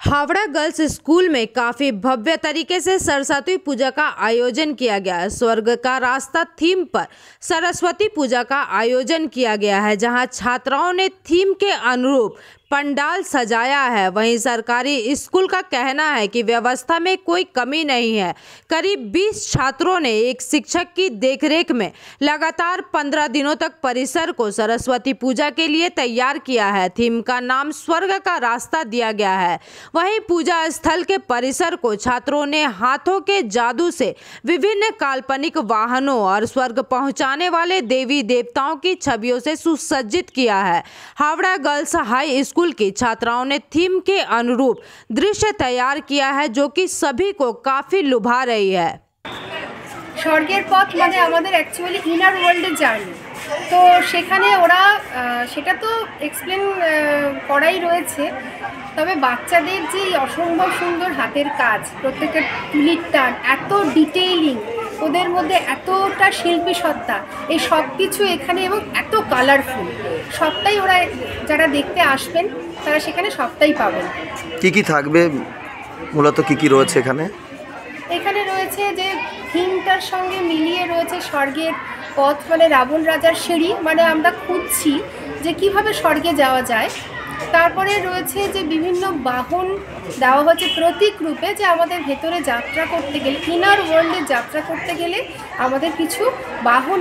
Howrah girls school में काफी भव्य तरीके से सरस्वती पूजा का आयोजन किया गया है। स्वर्ग का रास्ता थीम पर सरस्वती पूजा का आयोजन किया गया है, जहां छात्राओं ने थीम के अनुरूप पंडाल सजाया है। वहीं सरकारी स्कूल का कहना है कि व्यवस्था में कोई कमी नहीं है। करीब 20 छात्रों ने एक शिक्षक की देखरेख में लगातार 15 दिनों तक परिसर को सरस्वती पूजा के लिए तैयार किया है। थीम का नाम स्वर्ग का रास्ता दिया गया है। वहीं पूजा स्थल के परिसर को छात्रों ने हाथों के जादू से विभिन्न काल्पनिक वाहनों और स्वर्ग पहुंचाने वाले देवी देवताओं की छवियों से सुसज्जित किया है। हावड़ा गर्ल्स हाई स्कूल की छात्राओं ने थीम के अनुरूप दृश्य तैयार किया है, जो कि सभी को काफी लुभा रही है। স্বর্গের পথ মানে আমাদের অ্যাকচুয়ালি ইনার ওয়ার্ল্ডের জার্নি। তো সেখানে ওরা সেটা তো এক্সপ্লেন করাই রয়েছে, তবে বাচ্চাদের যে অসম্ভব সুন্দর হাতের কাজ, প্রত্যেকটা তুলির টান, এত ডিটেইলিং, ওদের মধ্যে এতটা শিল্পী সত্তা, এই সব কিছু এখানে এবং এত কালারফুল, সবটাই ওরা যারা দেখতে আসবেন তারা সেখানে সবটাই পাবেন। কি থাকবে, মূলত কি রয়েছে এখানে? এখানে রয়েছে যে থিমটার সঙ্গে মিলিয়ে রয়েছে স্বর্গের পথ, মানে রাবণ রাজার সিঁড়ি, মানে আমরা খুঁজছি যে কিভাবে স্বর্গে যাওয়া যায়। তারপরে রয়েছে যে বিভিন্ন বাহন দেওয়া হচ্ছে প্রতীক রূপে, যে আমাদের ভেতরে যাত্রা করতে গেলে, ইনার ওয়ার্ল্ডে যাত্রা করতে গেলে আমাদের কিছু বাহন